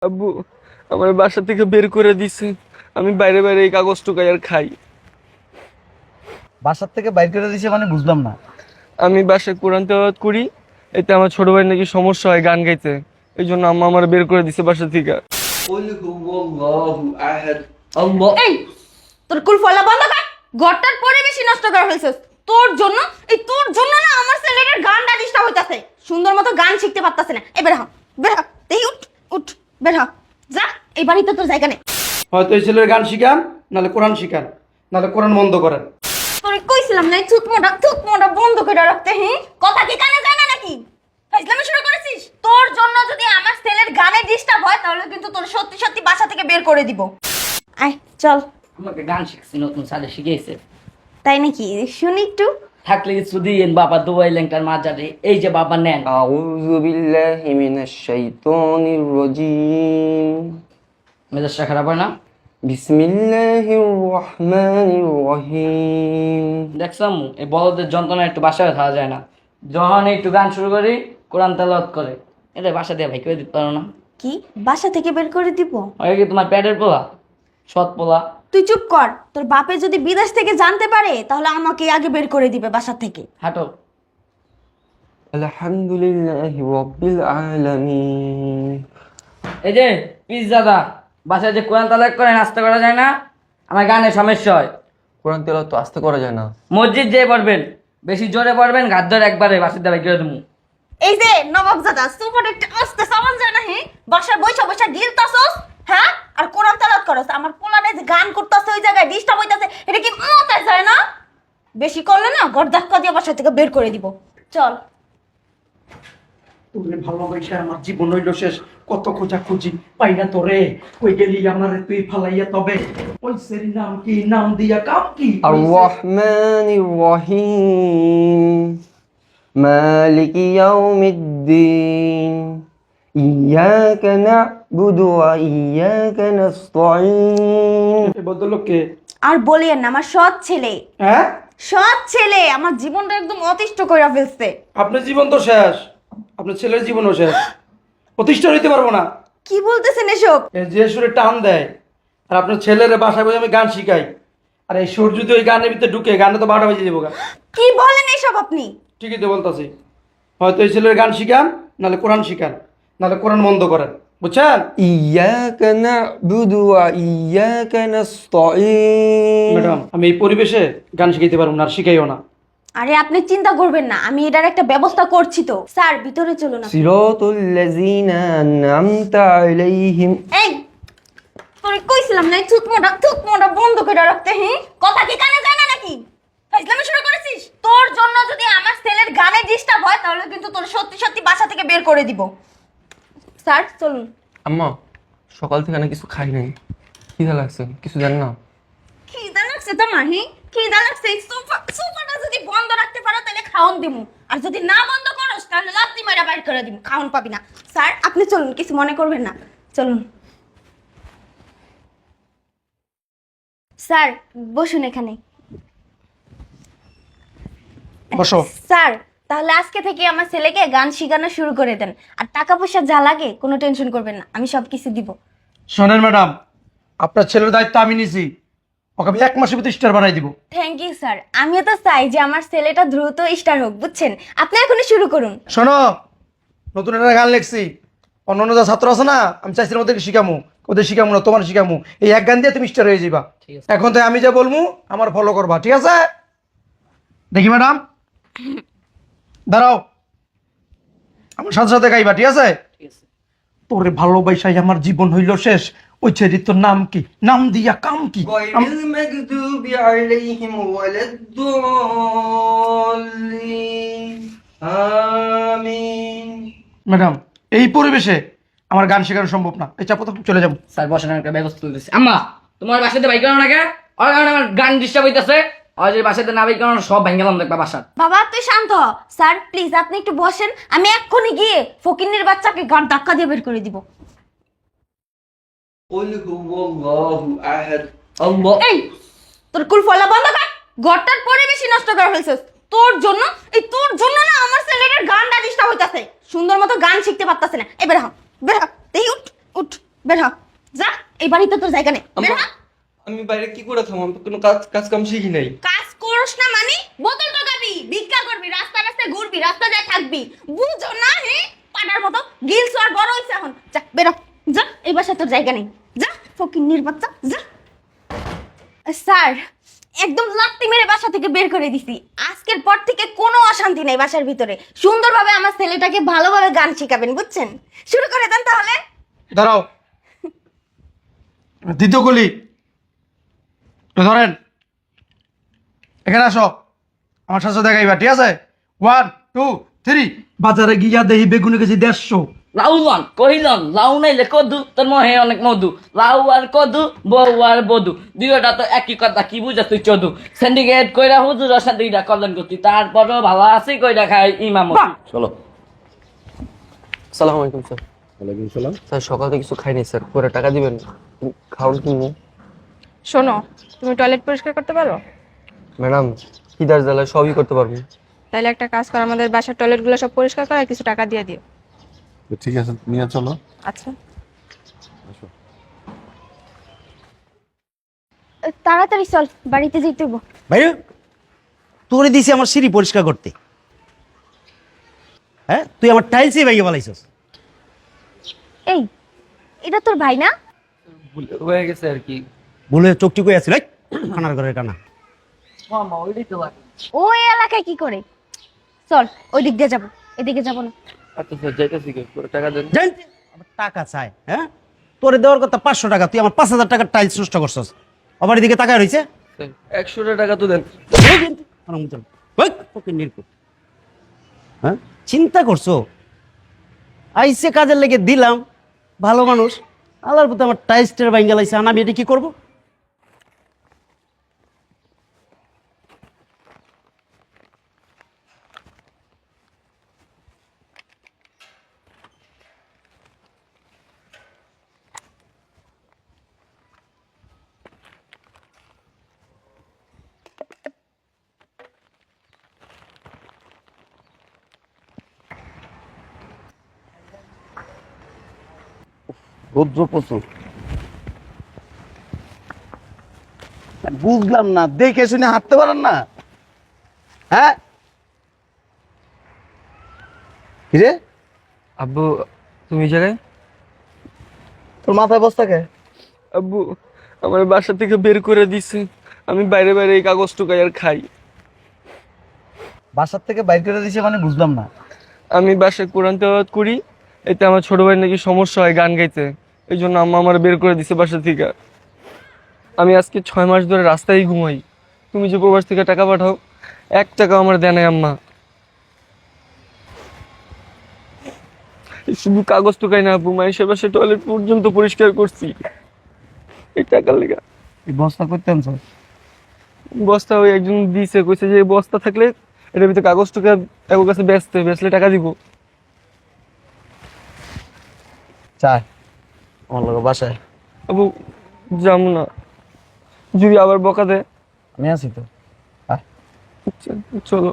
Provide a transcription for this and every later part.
আব্বু আমার বাসা থেকে বের করে দিছে। আমি বাইরে বাইরে এই কাগজ টুকাই আর খাই। বাসার থেকে বাইর করে দিছে মানে বুঝলাম না। আমি বাসায় কোরআন তেলাওয়াত করি, এতে আমার ছোট ভাই নাকি সমস্যা হয় গান গাইতে, এই জন্য আম্মা আমার বের করে দিছে বাসা থেকে। এই তোর কুল ফলা বন্ধ কর। ঘরটার পরিবেশই নষ্ট করা হয়েছে তোর জন্য না আমার ছেলেটার গানটা ডিস্টার্ব হইতাছে। সুন্দর মতো গান শিখতে পারতাছে না। এই বের হ বের হ, এই উঠ বের হ, যা, এই বাড়িতে তোর জায়গা নেই। হয়তো এই ছেলের গান শিখান, নাহলে কোরআন শিখান, নাহলে কোরআন বন্ধ করেন। তোরে কইছিলাম না থুতমোটা বন্ধ করে রাখতে। হ্যাঁ, কথা কি কানে যায় না নাকি? ফাইজলামি শুরু করেছিস? তোর জন্য যদি আমার ছেলের গানে ডিস্টার্ব হয় তাহলে কিন্তু তোর সত্যি সত্যি বাসা থেকে বের করে দিব। আয় চল। আমাকে গান শিখছি, নতুন সালে শিখেছে। তাই নাকি? শুনি একটু। থাকলে কিছু দিয়েন বাবা, দুবাই ল্যাংটার মাজারে। এই যে বাবা নেন। আউযু বিল্লাহি মিনাশ শাইতানির রাজীম। মেজাজটা খারাপ হয় না? বিসমিল্লাহির রহমানির রহিম। দেখছাম এই বড়দের যন্ত্রণা একটু বাসায় থাকা যায় না। যখন একটু গান শুরু করি কোরআন তেলাওয়াত করে, এটা বাসা দিয়ে ভাই করে দিতে পারো না? কি বাসা থেকে বের করে দিব? হয় কি তোমার প্যাডের পোলা, সৎ পোলা? তুই চুপ কর। তোর বাপে যদি বিদেশ থেকে জানতে পারে তাহলে আমাকে আগে বের করে দিবে বাসা থেকে। হাঁটো। আলহামদুলিল্লাহি রাব্বিল আলামিন। এই যে পিস দাদা, বাসায় যে কোরআন তেলাওয়াত করে নাস্তা করা যায় না, আমার গানে সমস্যা হয়। কোরআন তেলাওয়াত তো আস্তে করা যায় না। মসজিদ যেয়ে পড়বেন, বেশি জোরে পড়বেন ঘাত ধরে একবারে বাসা দিয়ে ভাই করে দেবো। এই যে নবাবজাদা, সুপার একটা আস্তে সামান যায় না। হ্যাঁ, বাসায় বইসা বইসা গিলতাছস। হ্যাঁ, আর কোরআন তেলাওয়াত করস। আমার পোলারে যে গান করতেছে ওই জায়গায় ডিস্টার্ব হইতাছে, এটা কি মাথায় যায় না? বেশি করলে না গর্দাক্কা দিয়ে বাসা থেকে বের করে দিব। চল। তোরে ভালোবাসা আমার জীবন হইল শেষ, কত খোঁজা খুঁজি পাই না তোরে। কই গেলি আমারে তুই ফালাইয়া তবে? ওই সেরি নাম কি, নাম দিয়া কাম কি? আর রহমানির রহিম মালিকি ইয়াউমিদ্দিন ইয়াকা না'বুদু ওয়া ইয়াকা নাস্তাঈন। এই ভদ্রলোককে আর বলিয়েন না, আমার সৎ ছেলে। হ্যাঁ, সৎ ছেলে আমার জীবনটা একদম অতিষ্ঠ করে ফেলছে। আপনার জীবন তো শেষ, আপনার ছেলের জীবনও শেষ। প্রতিষ্ঠা হইতে পারবো না। কি বলতেছেন এসব? এই যে সুরে টান দেয়, আর আপনার ছেলের বাসায় বসে আমি গান শিখাই, আর এই সুর যদি ওই গানের ভিতরে ঢুকে, গানে তো 12টা বেজে যাবো গা। কি বলেন এসব আপনি? ঠিকই তো বলতেছি। হয়তো এই ছেলের গান শিখান, নাহলে কোরআন শিখান, নাহলে কোরআন বন্ধ করেন, বুঝছেন? ইয়াকা না'বুদু ওয়া ইয়াকা নাস্তাঈন। ম্যাডাম, আমি এই পরিবেশে গান শিখাইতে পারবো না, আর শিখাইও না। আরে আপনি চিন্তা করবেন না, আমি এটার একটা ব্যবস্থা করছি তো। স্যার ভিতরে চলুন আপনি। সিরাতাল লাযিনা আন'আমতা আলাইহিম। এই তোরে কইছিলাম না থুতমোটা বন্ধ করে রাখতে। হ্যাঁ, কথা কি কানে যায় না নাকি? ফাইজলামি শুরু করেছিস? তোর জন্য যদি আমার ছেলের গানে ডিস্টার্ব হয় তাহলে কিন্তু তোর সত্যি সত্যি বাসা থেকে বের করে দিব। স্যার চলুন। আম্মা সকাল থেকে না কিছু খাই নাই, খিদা লাগছে, কিছু জান না? খিদা লাগছে তোমার? হ্যাঁ, খিদা লাগছে। সোফাটা যদি বন্ধ রাখতে পারো তাহলে খাওন দিমু, আর যদি না বন্ধ করোস তাহলে লাত্তি মারা বাইর করে দিমু, খাওন পাবি না। স্যার আপনি চলুন, কিছু মনে করবেন না, চলুন। স্যার বসুন এখানে। বসো। স্যার তাহলে আজকে থেকে আমার ছেলেকে গান শেখানো শুরু করে দেন, আর টাকা পয়সা যা লাগে কোনো টেনশন করবেন না, আমি সব কিছু দিব। শোনেন ম্যাডাম, আপনার ছেলের দায়িত্ব আমি নিছি, ওকে আমি 1 মাসের ভিতরে স্টার বানাই দিব। Thank you sir. আমিও তো চাই যে আমার ছেলেটা দ্রুত স্টার হোক, বুঝছেন? আপনি এখনই শুরু করুন। শোনো, নতুন একটা গান লিখছি, অন্য যা ছাত্র আছে না, আমি চাইছিলাম ওদেরকে শিখামু, ওদের শিখামু না, তোমার শিখামু। এই এক গান দিয়ে তুমি স্টার হয়ে যাবা। ঠিক আছে। এখন তো আমি যা বলবো আমার ফলো করবা, ঠিক আছে? দেখি ম্যাডাম, দাঁড়াও, আমার সাথে সাথে গাইবা, ঠিক আছে? ঠিক আছে। তোরে ভালোবাসাই আমার জীবন হইল শেষ, ওই ছেলের তোর নাম কি, নাম দিয়া কাম কি? গায়রিল মাগদুবি আলাইহিম ওয়ালাদ-দাল্লিন। আমিন। ম্যাডাম, এই পরিবেশে আমার গান শেখানো সম্ভব না, এই চাপো তো, চলে যাবো। স্যার বসেন, একটা ব্যবস্থা তুলতেছি। আম্মা তোমার বাসাতে বাইক করানো নাকি? আর কারণে আমার গান ডিস্টার্ব হইতেছে। আর যদি বাসাতে না বাইক করানো সব ভেঙে গেলাম দেখবা বাসার। বাবা তুই শান্ত হ। স্যার প্লিজ আপনি একটু বসেন, আমি এক্ষুনি গিয়ে ফকিন্নির বাচ্চাকে গান ধাক্কা দিয়ে বের করে দিব। কুল হুয়াল্লাহু আহাদ। আল্লাহ। এই তোর কুল ফলা বন্ধ কর। ঘরটার পরিবেশই নষ্ট করে ফেলছিস তোর জন্য না আমার ছেলেটার গানটা ডিস্টার্ব হইতাছে। সুন্দর মতো গান শিখতে পারতাছে না। এবার হ বের হ, এই উঠ উঠ বের হ। যা, এই বাড়িতে তোর জায়গা নেই, বের হ। আমি বাইরে কি করে থামো? আমি তো কোনো কাজ কাজ কাম শিখি নাই। কাজ করস না মানে বোতল টাকাবি, ভিক্ষা করবি, রাস্তায় রাস্তায় ঘুরবি, রাস্তা যায় থাকবি, বুঝো না? হে পাটার মতো গিলস আর বড় হইছে এখন। যা বের হ, যা, এই বাসায় তোর জায়গা নেই, যা ফকিন্নির বাচ্চা, যা। স্যার, একদম লাত্তি মেরে বাসা থেকে বের করে দিছি। আজকের পর থেকে কোনো অশান্তি নেই বাসার ভিতরে। সুন্দরভাবে আমার ছেলেটাকে ভালোভাবে গান শেখাবেন, বুঝছেন? শুরু করে দেন তাহলে। দাঁড়াও, দ্বিতীয় গলি ধরেন, এখানে আসো, আমার সাথে দেখাইবা, ঠিক আছে? 1 2 3। বাজারে গিয়া দেখি বেগুনি কেজি 150। লাউলন কহিলন লাউ নাইলে কদু, তোর মহে অনেক মধু। লাউ আর কদু, বউ আর বধু, দুইটা তো একই কথা, কি বুঝা তুই চদু। সিন্ডিকেট কইরা হুজুর অশান্তিটা করলেন গতি, তারপরও ভালো আছি কইরা খাই ইমামতি। চলো। আসসালামু আলাইকুম স্যার। ওয়ালাইকুম সালাম। স্যার সকাল থেকে কিছু খাইনি স্যার, পরে টাকা দিবেন, খাউন কিনবো। শোনো, তুমি টয়লেট পরিষ্কার করতে পারো? ম্যাডাম খিদার জ্বালায় সবই করতে পারবো। তাহলে একটা কাজ করো, আমাদের বাসার টয়লেটগুলো সব পরিষ্কার করো আর কিছু টাকা দিয়ে দিও। তো ঠিক আছে, নিয়ে চলো। আচ্ছা। আসো। তাড়াতাড়ি চল, বাড়িতে যেতে হইব। ভাই তোরে দিছি আমার সিঁড়ি পরিষ্কার করতে, হ্যাঁ? তুই আমার টাইলসই ভেঙে বলাইছস। এই, এটা তোর ভাই না? ভুলে হয়ে গেছে আর কি। বলে চোখটি কই আছিল খানার ঘরের কানা। মামা ওইটাই তো লাগে। ওই এলাকায় কি করে? চল, ওই দিক দিয়ে যাবো, এদিকে যাবো না। আচ্ছা স্যার যাইতেছি, পরে টাকা দেন। জানতে আমার টাকা চাই, হ্যাঁ? তোরে দেওয়ার কথা 500 টাকা, তুই আমার 5000 টাকার টাইলস নষ্ট করছস। আবার এদিকে টাকা রইছে, 100 টাকা তো দেন। হ্যাঁ, চিন্তা করছো? আইসে কাজের লেগে দিলাম, ভালো মানুষ, আল্লাহর প্রতি আমার টাইলসটার ভাঙ্গা লাইছে, আমি এটা কি করবো? রৌদ্র প্রচুর। বুঝলাম না, দেখে শুনে হাঁটতে পারেন না? হ্যাঁ কিরে, আব্বু তুমি এই জায়গায়? তোর মাথায় বস্তা কে? আব্বু আমার বাসা থেকে বের করে দিছে, আমি বাইরে বাইরে এই কাগজ টুকাই আর খাই। বাসার থেকে বাইর করে দিছে মানে বুঝলাম না। আমি বাসায় কোরআন তেলাওয়াত করি, এতে আমার ছোট ভাই নাকি সমস্যা হয় গান গাইতে, এই জন্য আম্মা আমার বের করে দিছে বাসা থেকে। আমি আজকে 6 মাস ধরে রাস্তায় ঘুমাই। তুমি যে প্রবাস থেকে টাকা পাঠাও, 1 টাকা আমার দেয় নাই আম্মা। শুধু কাগজ টুকাই না আব্বু, মাইসের বাসায় টয়লেট পর্যন্ত পরিষ্কার করছি এই টাকার লেগা। এই বস্তা করতে আনছো? বস্তা ওই একজন দিছে, কইছে যে এই বস্তা থাকলে এটার ভিতরে কাগজ টুকা এর কাছে বেচলে টাকা দিব। চাই আমার লোক বাসায়। আবু যাবো না, যদি আবার বকা দেয়। আমি আছি তো। চলো।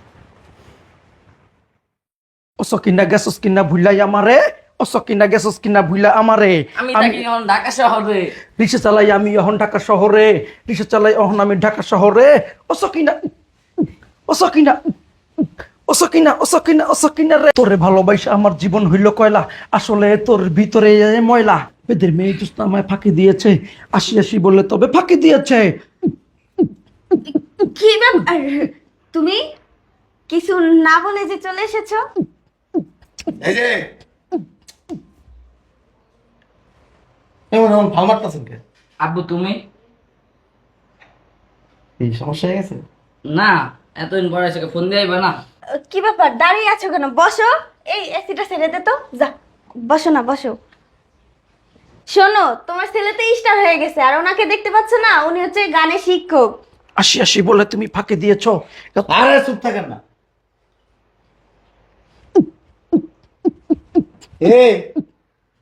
অসকিনা গেছস কিনা ভুলাই আমারে, অসকিনা গেছস কিনা ভুলা আমারে। আমি থাকি এখন ঢাকা শহরে। রিক্সা চালাই আমি এখন ঢাকা শহরে, রিক্সা চালাই এখন আমি ঢাকা শহরে। অসকিনা অসকিনা অসকিনা অসকিনা অসকিনা রে, তোরে ভালোবাসা আমার জীবন হইল কয়লা, আসলে তোর ভিতরে ময়লা। বেদের মেয়ে দুস্তা আমায় ফাঁকি দিয়েছে, আসি আসি বলে তবে ফাঁকি দিয়েছে। কি ব্যাপার, তুমি কিছু না বলে যে চলে এসেছো? এই যে এমন এমন ভাল মারতেছেন কে? আব্বু তুমি? এই সমস্যা হয়ে গেছে? না, এতদিন পরে এসে ফোন দিয়াইবা না? কি ব্যাপার, দাঁড়িয়ে আছো কেন? বসো, এই এসিটা ছেড়ে দে তো, যা বসো না, বসো। শোনো, তোমার ছেলে তো স্টার হয়ে গেছে, আর ওনাকে দেখতে পাচ্ছ না, উনি হচ্ছে গানের শিক্ষক। আসি আসি বলে তুমি ফাঁকি দিয়েছো। আরে চুপ থাকেন না। এ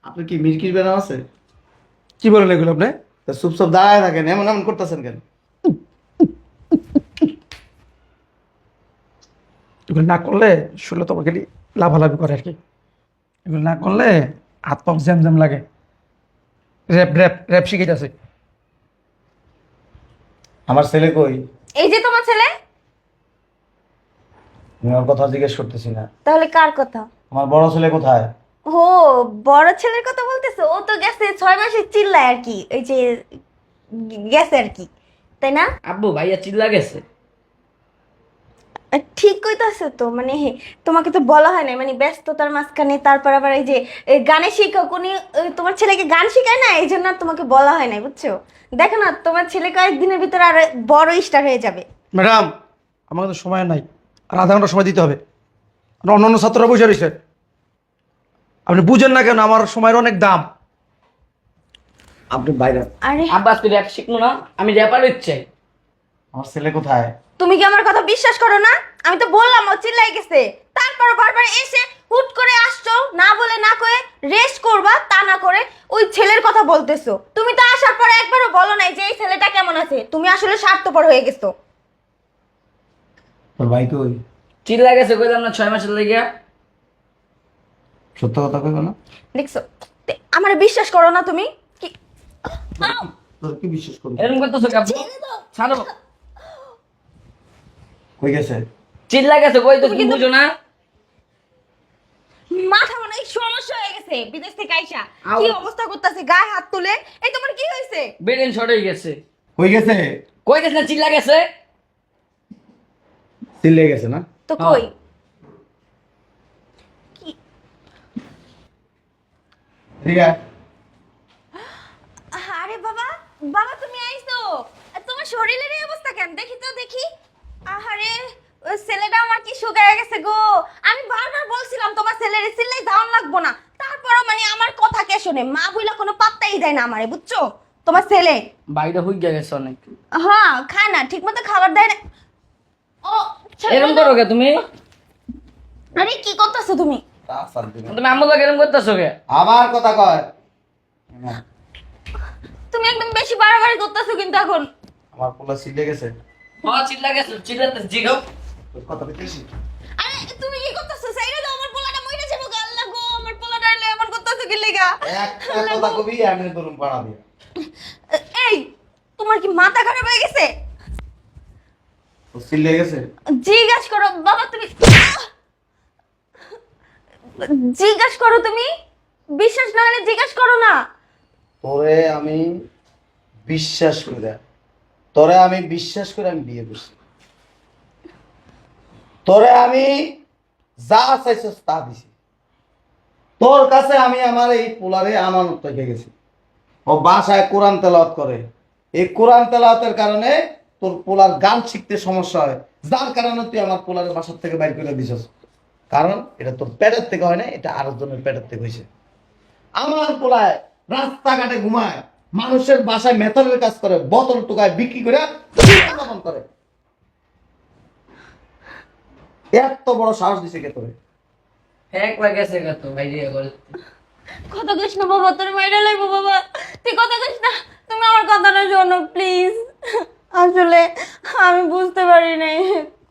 আপনার কি মিরকির বেনা আছে? কি বলেন এগুলো আপনি? তা চুপচাপ দাঁড়ায় থাকেন, এমন এমন করতেছেন কেন? এগুলো না করলে শুলে তোমাকে লাভালাভি করে আর কি। এগুলো না করলে হাত পাক জ্যাম জ্যাম লাগে। র্যাপ র্যাপ র্যাপ শিখাইতেছে। আমার ছেলে কই? এই যে তোমার ছেলে। আমি ওর কথা জিজ্ঞেস করতেছি না। তাহলে কার কথা? আমার বড় ছেলে কোথায়? ও, বড় ছেলের কথা বলতেছো? ও তো গেছে 6 মাসের চিল্লায় আর কি, ওই যে গেছে আর কি, তাই না? আব্বু ভাইয়া চিল্লা গেছে। ঠিক কইতাছে তো, মানে তোমাকে তো বলা হয় না, মানে ব্যস্ততার মাঝখানে, তারপর আবার এই যে গানে শিক্ষক উনি তোমার ছেলেকে গান শেখায় না, এই জন্য আর তোমাকে বলা হয় না, বুঝছো? দেখো না, তোমার ছেলে কয়েকদিনের ভিতরে আর বড় স্টার হয়ে যাবে। ম্যাডাম, আমাকে তো সময় নাই, আর আধা ঘন্টা সময় দিতে হবে। আর অন্যান্য ছাত্ররা বসে রয়েছে, আপনি বুঝেন না কেন? আমার সময়ের অনেক দাম। আপনি বাইরে। আরে আব্বা তুই র্যাপ শিখবো না? আমি র্যাপার হচ্ছে। আমার ছেলে কোথায়? তুমি কি আমার কথা বিশ্বাস করো না? আমি তো বললাম ও চিল্লাই গেছে, তারপর বারবার এসে হুট করে আসছো, না বলে না কয়ে রেস্ট করবা তা না করে ওই ছেলের কথা বলতেছো। তুমি তো আসার পরে একবারও বলো নাই যে এই ছেলেটা কেমন আছে। তুমি আসলে স্বার্থপর হয়ে গেছো। তোর ভাই কই? চিল্লা গেছে কইলাম না 6 মাসের লেগে। সত্য কথা কইব না? দেখছো, আমার বিশ্বাস করো না তুমি? কি তোর কি বিশ্বাস করবি? এরকম করতেছো কি আব্বু? ছাড়ো। কই গেছে? চিল্লা গেছে কই তো তুমি বুঝো না? মাথা মনে হয় সমস্যা হয়ে গেছে, বিদেশ থেকে আইসা আউ। কি অবস্থা করতেছে, গায়ে হাত তুলে। এই তোমার কি হয়েছে? বেরেন শর্ট হয়ে গেছে। কই গেছে? কই গেছে না চিল্লা গেছে? চিল্লে গেছে না? তো কই? কি ঠিক আছে। আরে বাবা, বাবা তুমি আইছো? আর তোমার শরীরের এই অবস্থা কেন? দেখি তো দেখি। আহারে, ওই ছেলেটা আমার কি শুকায় গেছে গো। আমি বারবার বলছিলাম তোমার ছেলের চিল্লাই দাওন লাগবো না, তারপরও মানে আমার কথা কে শুনে? মা বইলা কোনো পাত্তাই দেয় না আমারে, বুঝছো? তোমার ছেলে বাইরে হই গেছে অনেক। হ্যাঁ খায় না, ঠিক মতো খাবার দেয় না। ও এরকম করো কে তুমি? আরে কি করতেছো তুমি? তুমি আম্মু লাগে এরকম করতেছো কে? আবার কথা কয়। তুমি একদম বেশি বাড়াবাড়ি করতেছো কিন্তু এখন। আমার পোলা চিল্লে গেছে। চিল্লা গেছে, চিল্লাতে জিগাও। তোর কথা বলতেছি। আরে তুমি কি করতেছো? সাইরে দাও, আমার পোলাটা মইরা যাবে গো। আল্লাহ গো, আমার পোলাটা এলে এমন করতেছো কি লাগা? একটা কথা কবি এমনি ধরুন পাড়া দিয়ে। এই তোমার কি মাথা খারাপ হয়ে গেছে? তোর চিল্লে গেছে? জিজ্ঞাস করো বাবা তুমি, জিজ্ঞাস করো তুমি। বিশ্বাস না হলে জিজ্ঞাস করো না। তোরে আমি বিশ্বাস করে আমি বিয়ে করছি। তোরে আমি যা চাইছিস তা দিছি। তোর কাছে আমি আমার এই পোলারে আমানত রেখে গেছি। ও বাসায় কোরআন তেলাওয়াত করে। এই কোরআন তেলাওয়াতের কারণে তোর পোলার গান শিখতে সমস্যা হয়, যার কারণে তুই আমার পোলারে বাসার থেকে বাইর করে দিছিস। কারণ এটা তোর পেটের থেকে হয় না, এটা আরেকজনের পেটের থেকে হয়েছে। আমার পোলায় রাস্তাঘাটে ঘুমায়, মানুষের বাসায় মেথরের কাজ করে, বোতল টুকায় বিক্রি করে জীবনযাপন করে। এত বড় সাহস দিছে কে তোরে? এক লাগেছে কত বাইরে করে। কথা কইস না বাবা, তোর মাইরা লাগবো বাবা। তুই কথা কইস না, তুমি আমার কথাটা শোনো প্লিজ। আসলে আমি বুঝতে পারি নাই,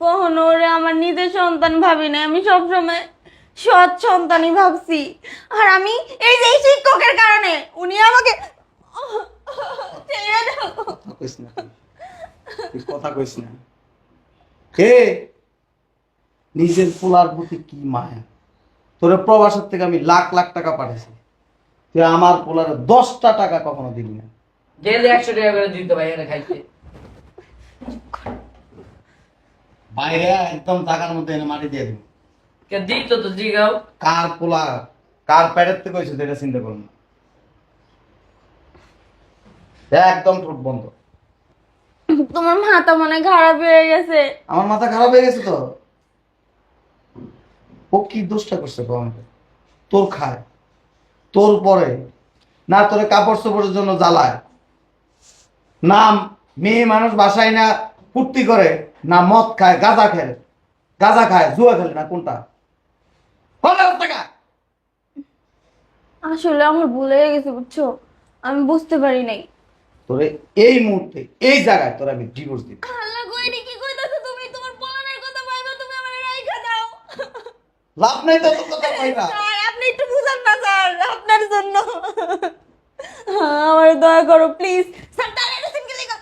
কখনো ওরে আমার নিজের সন্তান ভাবি নাই। আমি সবসময় সৎ সন্তানই ভাবছি। আর আমি এই যে এই শিক্ষকের কারণে উনি আমাকে ছেড়ে দাও। কথা কইস না তুই কথা কইস না। কে নিজের পোলার প্রতি কি মায়া! তোরে প্রবাসের থেকে আমি লাখ লাখ টাকা পাঠাইছি, তুই আমার পোলারে 10টা টাকা কখনো দিবি না। গেলে 100 টাকা করে দিতে ভাই এর খাইতে। বাইরে একদম টাকার মধ্যে এনে মাটি দিয়ে দিব। কে দিত তো জিগাও। কার পোলা কার প্যাডের থেকে হয়েছে এটা চিন্তা করুন না। একদম ঠোঁট বন্ধ। তোমার মাথা মনে খারাপ হয়ে গেছে। আমার মাথা খারাপ হয়ে গেছে তো। ও কি দোষটা করছে গো আমাকে? তোর খায়, তোর পরে না, তোরে কাপড় চোপড়ের জন্য জ্বালায় না, মেয়ে মানুষ বাসায় না ফুর্তি করে, না মদ খায়, গাঁজা খায়, জুয়া খেলে, না কোনটা? বল ওর টাকা। আসলে আমার ভুল হয়ে গেছে, বুঝছো? আমি বুঝতে পারি নাই। তোরে এই মুহূর্তে এই জায়গায় তোর আমি ডিভোর্স দিব। আল্লাহ গো, এটা কি কইতাছো তুমি? তোমার পোলানের কথা ভাইবা তুমি আমারে রাইখা দাও। লাভ নাই তো তোর কথা কইরা। স্যার আপনি একটু বুঝান না স্যার, আপনার জন্য আমার দয়া করো প্লিজ। স্যার দাঁড়ায় রয়েছেন কি লেগা?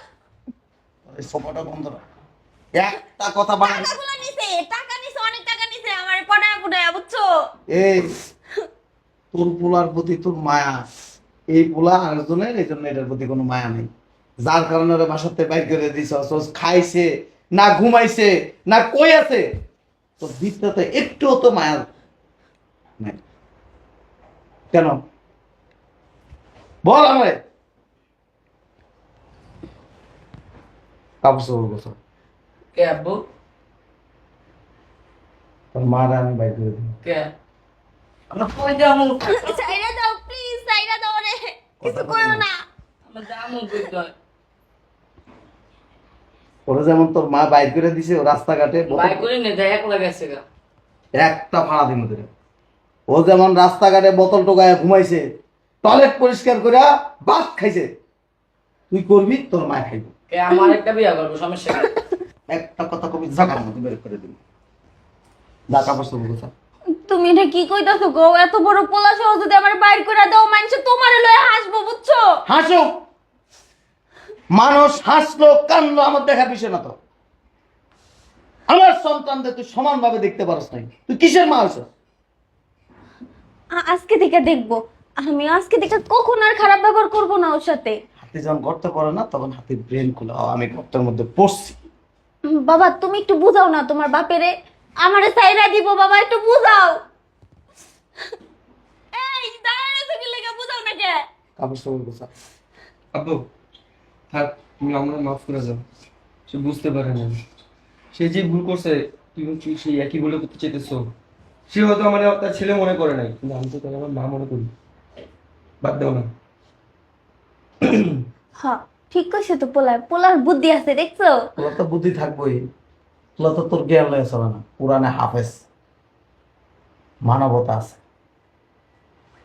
এই সোফাটা বন্ধ রাখ। একটা কথা বাড়াই। টাকাগুলো নিছে, টাকা নিছে, অনেক টাকা নিছে, আমার পড়ায় পড়ায় বুঝছো? এই তোর পোলার প্রতি তোর মায়া, এই পোলা আরেকজনের, এই জন্য এটার প্রতি কোনো মায়া নেই, যার কারণে ওরা বাসাতে বাইর করে দিছ। খাইছে না, ঘুমাইছে না, কই আছে, তোর ভিতরে একটুও তো মায়া নাই। কেন বল আমারে। কাপড় চোপড় গোছাও। কে আব্বু? তোর মারা আমি বাইর করে দিই। কে? আমরা কই যামু? সাইরা দাও প্লিজ, সাইরা দাও রে, কিছু করো না। আমরা যামু কই কই? ওরা যেমন তোর মা বাইর করে দিছে ও রাস্তাঘাটে বাই করি না, যাই একলা গেছে গা। একটা ভাড়া দিন ওদের। ও যেমন রাস্তাঘাটে বোতল টোকায় ঘুমাইছে, টয়লেট পরিষ্কার করে ভাত খাইছে, তুই করবি, তোর মা খাইবে। কে আমার একটা বিয়া করবো, সমস্যা কি? একটা কথা কবি জাগার মধ্যে বের করে দিবি। যা কাপড় চোপড় গোছা। তুমি এটা কি কইতাছো গো? এত বড় পোলা সহ যদি আমার বাইর করে দাও, মানুষ তোমারে লয়ে হাসবো বুঝছো? হাসো, মানুষ হাসলো কানলো আমার দেখার বিষয় না তো। আমার সন্তানদের তুই সমানভাবে দেখতে পারস নাই, তুই কিসের মা হইছ? আজকে থেকে দেখবো, আমি আজকে থেকে কখন আর খারাপ ব্যবহার করবো না ওর সাথে। হাতি যখন গর্ত করে না তখন হাতির ব্রেন খুলে, আমি গর্তের মধ্যে পড়ছি। বাবা তুমি একটু বুঝাও না তোমার বাপেরে, আমারে সাইরা দিব বাবা, একটু বুঝাও। এই দাঁড়ানো থেকে লেগে বুঝাও না কে? কাপড় চোপড় গোছা। আব্বু থাক, তুমি আমরা মাফ করে যাও। সে বুঝতে পারে না, সে যে ভুল করছে তুমি কি সেই একই ভুলে করতে চাইতেছো? সে হয়তো আমার তার ছেলে মনে করে নাই, কিন্তু আমি তো তাকে আমার মা মনে করি। বাদ দাও না। হ্যাঁ ঠিক কইছে তো, পোলার পোলার বুদ্ধি আছে দেখছো? তোর তো বুদ্ধি থাকবোই, তোর তো তোর জ্ঞান লয়ে চলে না। পুরানে হাফেজ, মানবতা আছে,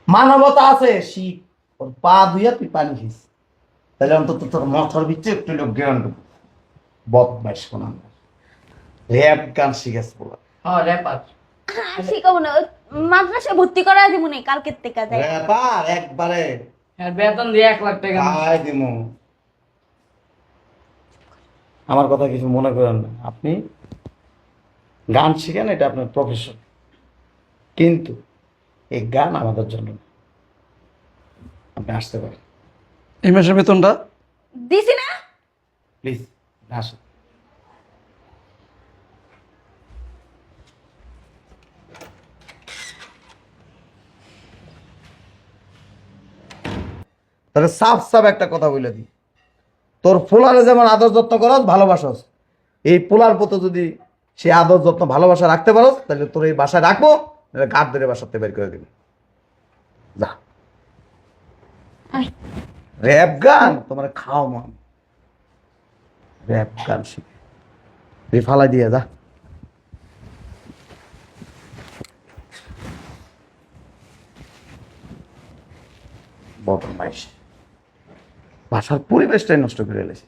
মানবতা আছে। শিখ ওর পা ধুইয়া তুই পানি খাইস, তাহলে অন্তত তোর মাথার ভিতরে একটু হলেও জ্ঞান ঢুকবে। বদমাইশ কোন র্যাপ গান শিখেছে বলা। হ্যাঁ র্যাপার। শিখাবো না, মাদ্রাসায় ভর্তি করা দিব না কালকের থেকে যাই। র্যাপার একবারে হ্যাঁ বেতন দিয়ে 1 লাখ টাকা। আয় দিমু। আমার কথা কিছু মনে করেন না, আপনি গান শিখেন, এটা আপনার প্রফেশন, কিন্তু এই গান আমাদের জন্য না। আপনি আসতে পারেন, এই মাসের বেতনটা দিছি না? প্লিজ আসুন। তাহলে সাফ সাফ একটা কথা বলে দিই, তোর পোলারে যেমন আদর যত্ন করস, ভালোবাসস, এই পোলার প্রতি যদি সে আদর যত্ন ভালোবাসা রাখতে পারস, তাহলে তোর এই বাসায় রাখবো, গাছ ধরে বাসাতে বের করে দিবি। যা, র্যাপ গান তোমার খাও মান, র্যাপ গান শিখে রিফালা দিয়ে যা। বদমাইশ, বাসার পরিবেশটাই নষ্ট করে এলেছে।